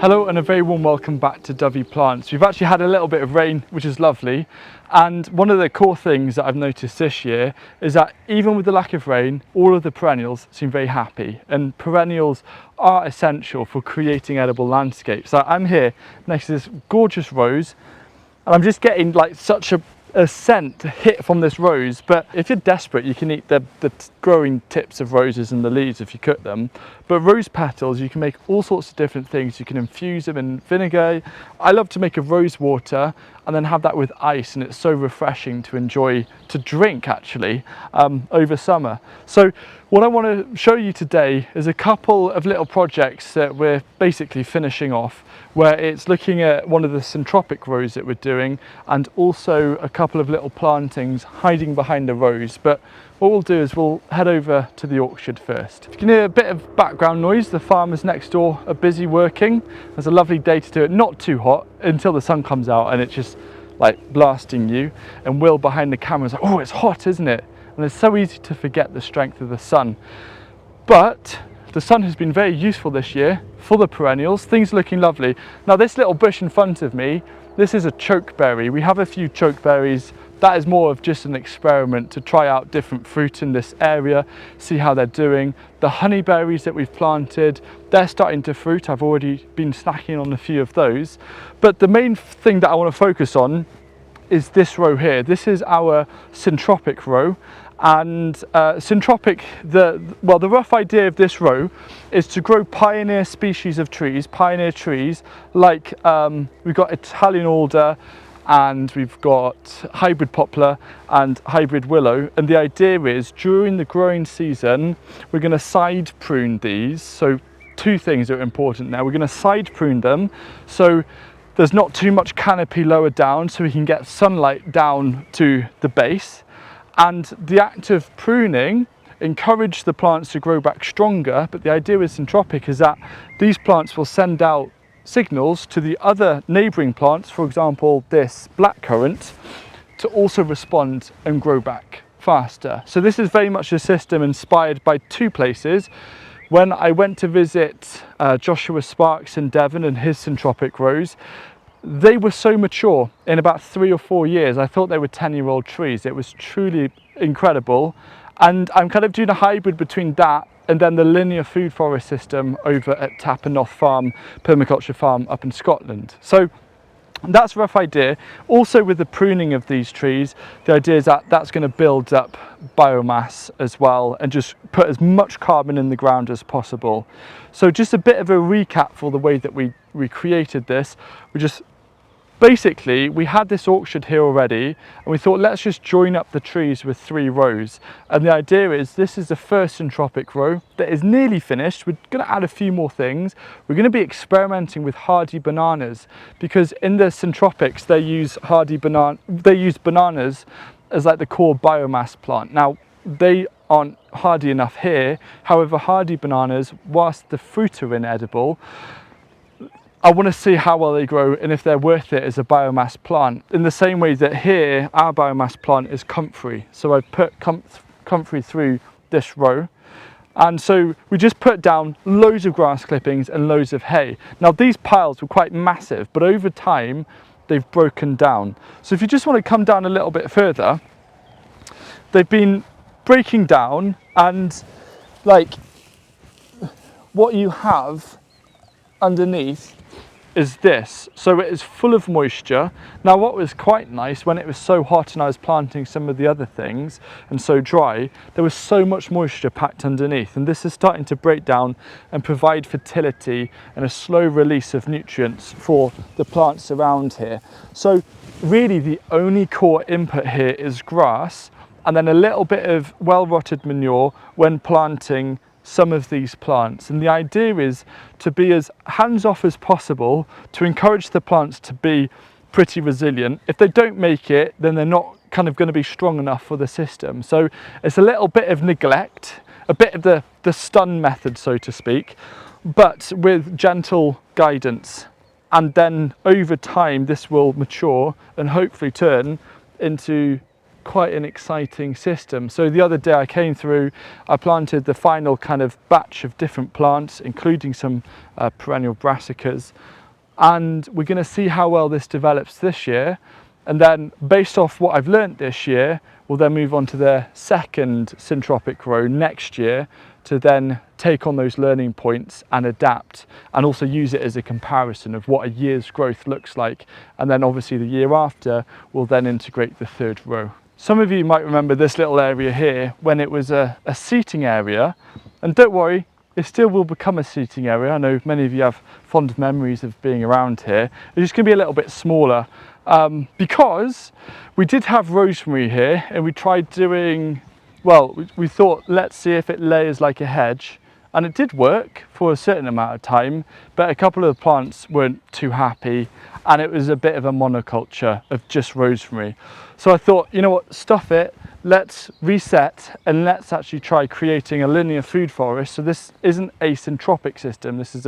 Hello and a very warm welcome back to Dovey Plants. We've actually had a little bit of rain, which is lovely, and one of the core things that I've noticed this year is that even with the lack of rain, all of the perennials seem very happy, and perennials are essential for creating edible landscapes. So I'm here next to this gorgeous rose and I'm just getting like such a scent hit from this rose. But if you're desperate, you can eat the growing tips of roses and the leaves if you cook them. But rose petals, you can make all sorts of different things. You can infuse them in vinegar. I love to make a rose water and then have that with ice, and it's so refreshing to enjoy, to drink actually, over summer. So what I want to show you today is a couple of little projects that we're basically finishing off, where it's looking at one of the syntropic rows that we're doing, and also a couple of little plantings hiding behind the rose. But what we'll do is we'll head over to the orchard first. You can hear a bit of background noise. The farmers next door are busy working. There's a lovely day to do it, not too hot until the sun comes out and it's just like blasting you. And Will behind the camera is like, oh, it's hot, isn't it? And it's so easy to forget the strength of the sun. But the sun has been very useful this year for the perennials. Things are looking lovely. Now this little bush in front of me, this is a chokeberry. We have a few chokeberries. That is more of just an experiment to try out different fruit in this area, see how they're doing. The honeyberries that we've planted, they're starting to fruit. I've already been snacking on a few of those. But the main thing that I want to focus on is this row here. This is our syntropic row. And syntropic, the rough idea of this row is to grow pioneer species of trees, pioneer trees, like we've got Italian alder, and we've got hybrid poplar and hybrid willow. And the idea is during the growing season, we're going to side prune these. So two things are important now. We're going to side prune them so there's not too much canopy lower down, so we can get sunlight down to the base. And the act of pruning encourage the plants to grow back stronger. But the idea with syntropic is that these plants will send out signals to the other neighbouring plants, for example this blackcurrant, to also respond and grow back faster. So this is very much a system inspired by two places. When I went to visit Joshua Sparks in Devon and his syntropic rows, they were so mature in about 3 or 4 years. I thought they were 10-year-old trees. It was truly incredible. And I'm kind of doing a hybrid between that and then the linear food forest system over at Tappenoth Farm, Permaculture Farm up in Scotland. So that's a rough idea. Also with the pruning of these trees, the idea is that that's going to build up biomass as well and just put as much carbon in the ground as possible. So just a bit of a recap for the way that we created this. Basically, we had this orchard here already and we thought, let's just join up the trees with 3 rows. And the idea is this is the first syntropic row that is nearly finished. We're going to add a few more things. We're going to be experimenting with hardy bananas, because in the syntropics they use bananas as like the core biomass plant. Now they aren't hardy enough here. However, hardy bananas, whilst the fruit are inedible, I want to see how well they grow and if they're worth it as a biomass plant. In the same way that here, our biomass plant is comfrey. So I've put comfrey through this row. And so we just put down loads of grass clippings and loads of hay. Now these piles were quite massive, but over time they've broken down. So if you just want to come down a little bit further, they've been breaking down, and like what you have underneath is this. So it is full of moisture. Now what was quite nice, when it was so hot and I was planting some of the other things and so dry, there was so much moisture packed underneath, and this is starting to break down and provide fertility and a slow release of nutrients for the plants around here. So really the only core input here is grass, and then a little bit of well-rotted manure when planting some of these plants. And the idea is to be as hands-off as possible to encourage the plants to be pretty resilient. If they don't make it, then they're not kind of going to be strong enough for the system. So it's a little bit of neglect, a bit of the stun method, so to speak, but with gentle guidance. And then over time this will mature and hopefully turn into quite an exciting system. So the other day I came through, I planted the final kind of batch of different plants, including some perennial brassicas, and we're going to see how well this develops this year. And then based off what I've learnt this year, we'll then move on to the second syntropic row next year to then take on those learning points and adapt, and also use it as a comparison of what a year's growth looks like. And then obviously the year after, we'll then integrate the third row. Some of you might remember this little area here when it was a seating area, and don't worry, it still will become a seating area. I know many of you have fond memories of being around here. It's just going to be a little bit smaller because we did have rosemary here, and we tried doing, well, we thought, let's see if it layers like a hedge, and it did work for a certain amount of time, but a couple of the plants weren't too happy, and it was a bit of a monoculture of just rosemary. So I thought, you know what, stuff it, let's reset, and let's actually try creating a linear food forest. So this isn't a syntropic system, this is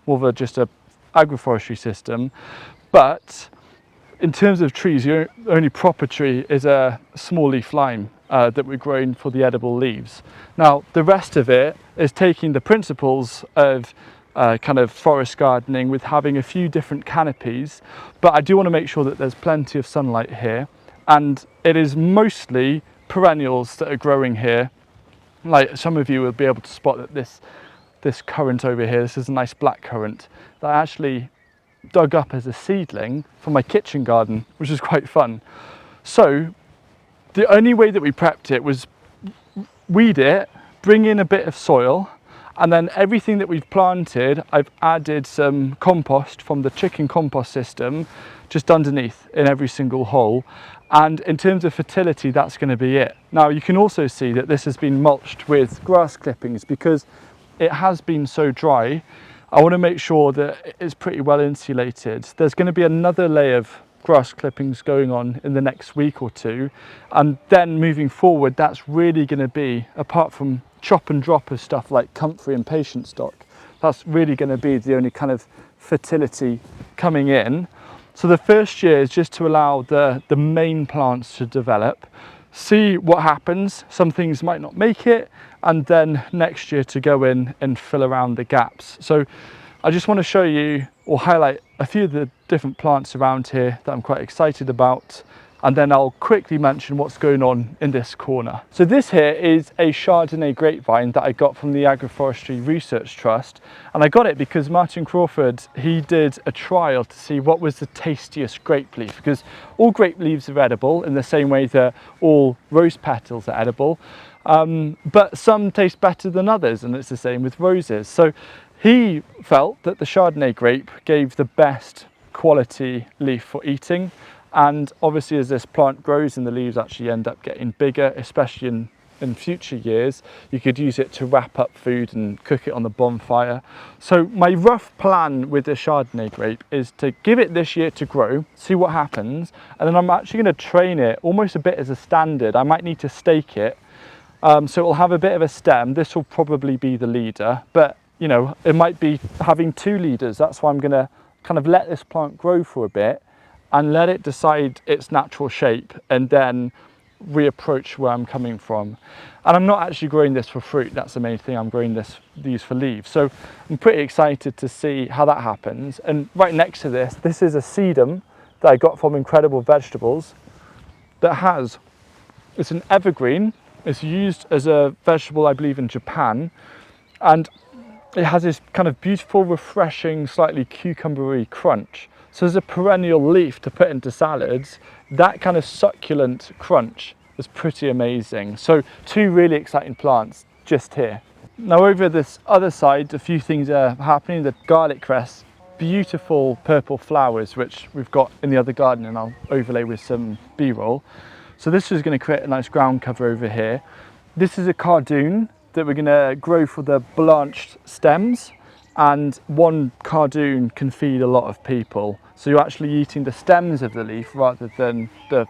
more of just a agroforestry system, but in terms of trees, the only proper tree is a small leaf lime that we're growing for the edible leaves. Now, the rest of it is taking the principles of kind of forest gardening with having a few different canopies, but I do want to make sure that there's plenty of sunlight here, and it is mostly perennials that are growing here. Like some of you will be able to spot that this currant over here, this is a nice black currant that I actually dug up as a seedling for my kitchen garden, which is quite fun. So the only way that we prepped it was weed it, bring in a bit of soil, and then everything that we've planted, I've added some compost from the chicken compost system just underneath in every single hole. And in terms of fertility, that's going to be it. Now you can also see that this has been mulched with grass clippings because it has been so dry. I want to make sure that it's pretty well insulated. There's going to be another layer of grass clippings going on in the next week or two, and then moving forward, that's really going to be, apart from chop and drop of stuff like comfrey and patient stock, that's really going to be the only kind of fertility coming in. So the first year is just to allow the main plants to develop, see what happens. Some things might not make it, and then next year to go in and fill around the gaps. So I just want to show you or highlight a few of the different plants around here that I'm quite excited about, and then I'll quickly mention what's going on in this corner. So this here is a Chardonnay grapevine that I got from the Agroforestry Research Trust, and I got it because Martin Crawford, he did a trial to see what was the tastiest grape leaf, because all grape leaves are edible in the same way that all rose petals are edible, but some taste better than others, and it's the same with roses. So he felt that the Chardonnay grape gave the best quality leaf for eating. And obviously as this plant grows and the leaves actually end up getting bigger, especially in future years, you could use it to wrap up food and cook it on the bonfire. So my rough plan with the Chardonnay grape is to give it this year to grow, see what happens, and then I'm actually going to train it almost a bit as a standard. I might need to stake it, so it will have a bit of a stem. This will probably be the leader, but you know, it might be having two leaders. That's why I'm going to kind of let this plant grow for a bit and let it decide its natural shape, and then reapproach where I'm coming from. And I'm not actually growing this for fruit, that's the main thing. I'm growing these for leaves. So I'm pretty excited to see how that happens. And right next to this is a sedum that I got from Incredible Vegetables that it's an evergreen. It's used as a vegetable, I believe, in Japan. And it has this kind of beautiful, refreshing, slightly cucumbery crunch. So as a perennial leaf to put into salads, that kind of succulent crunch is pretty amazing. So two really exciting plants just here. Now over this other side, a few things are happening. The garlic cress, beautiful purple flowers, which we've got in the other garden, and I'll overlay with some B-roll. So this is going to create a nice ground cover over here. This is a cardoon that we're going to grow for the blanched stems, and one cardoon can feed a lot of people. So you're actually eating the stems of the leaf rather than the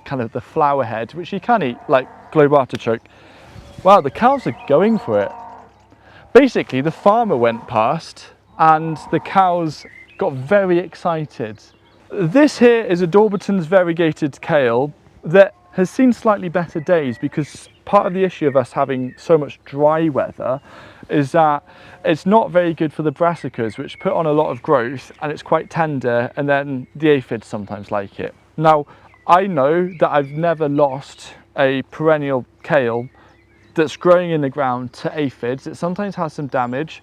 kind of the flower head, which you can eat, like globe artichoke. Wow, the cows are going for it. Basically, the farmer went past and the cows got very excited. This here is a Dorberton's variegated kale that has seen slightly better days, because part of the issue of us having so much dry weather is that it's not very good for the brassicas, which put on a lot of growth, and it's quite tender, and then the aphids sometimes like it. Now, I know that I've never lost a perennial kale that's growing in the ground to aphids. It sometimes has some damage,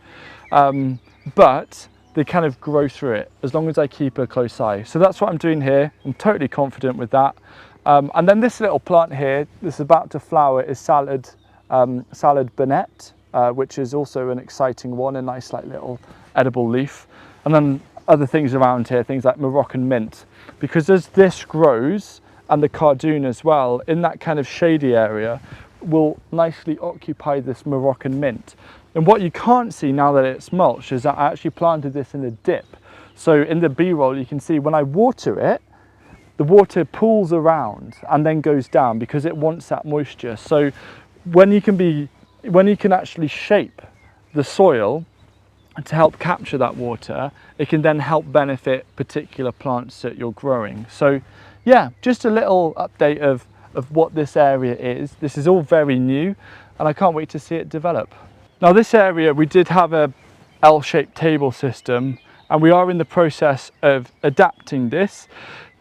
but they kind of grow through it as long as I keep a close eye. So that's what I'm doing here. I'm totally confident with that. And then this little plant here, this is about to flower, is salad bonnet, which is also an exciting one, a nice like little edible leaf. And then other things around here, things like Moroccan mint, because as this grows, and the cardoon as well, in that kind of shady area, will nicely occupy this Moroccan mint. And what you can't see now that it's mulched is that I actually planted this in a dip. So in the B-roll, you can see when I water it, the water pools around and then goes down because it wants that moisture. So when you can actually shape the soil to help capture that water, it can then help benefit particular plants that you're growing. So yeah, just a little update of what this area is. This is all very new, and I can't wait to see it develop. Now this area, we did have a L-shaped table system, and we are in the process of adapting this.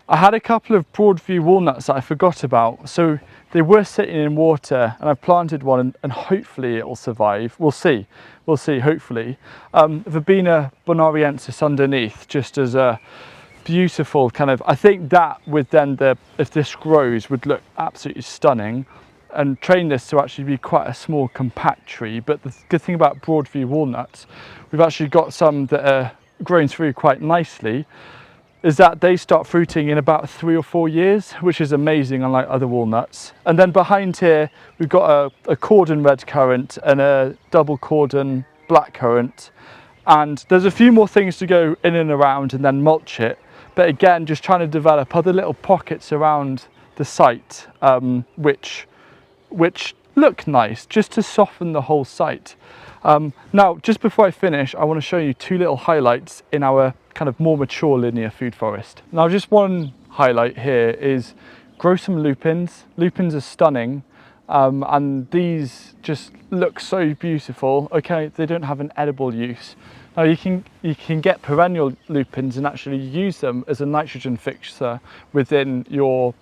I had a couple of broadview walnuts that I forgot about, so they were sitting in water, and I've planted one, and hopefully it will survive. We'll see, hopefully. Verbena bonariensis underneath, just as a beautiful kind of, I think that with then if this grows, would look absolutely stunning, and train this to actually be quite a small compact tree. But the good thing about broadview walnuts, we've actually got some that are growing through quite nicely, is that they start fruiting in about 3 or 4 years, which is amazing, unlike other walnuts. And then behind here, we've got a cordon red currant and a double cordon black currant. And there's a few more things to go in and around and then mulch it. But again, just trying to develop other little pockets around the site, which look nice, just to soften the whole site. Now, just before I finish, I want to show you 2 little highlights in our kind of more mature linear food forest. Now, just one highlight here is grow some lupins. Lupins are stunning, and these just look so beautiful. Okay, they don't have an edible use. Now you can get perennial lupins and actually use them as a nitrogen fixer within your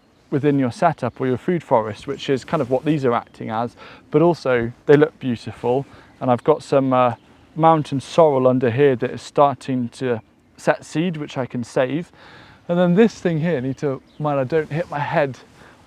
setup or your food forest, which is kind of what these are acting as, but also they look beautiful. And I've got some mountain sorrel under here that is starting to set seed, which I can save. And then this thing here, I need to mind I don't hit my head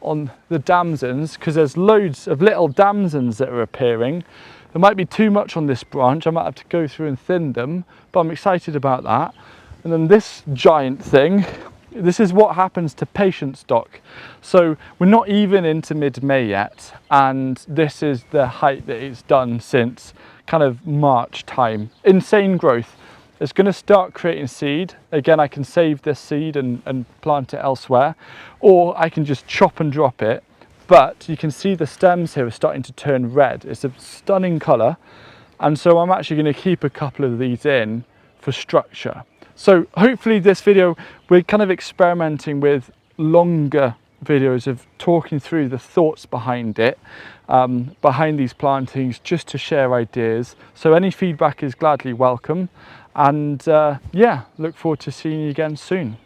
on the damsons, because there's loads of little damsons that are appearing. There might be too much on this branch, I might have to go through and thin them, but I'm excited about that. And then this giant thing, this is what happens to patient stock. So we're not even into mid-May yet, and this is the height that it's done since kind of March time. Insane growth. It's going to start creating seed. Again, I can save this seed and plant it elsewhere, or I can just chop and drop it. But you can see the stems here are starting to turn red. It's a stunning colour. And so I'm actually going to keep a couple of these in for structure. So hopefully this video, we're kind of experimenting with longer videos of talking through the thoughts behind it, behind these plantings, just to share ideas. So any feedback is gladly welcome. And yeah, look forward to seeing you again soon.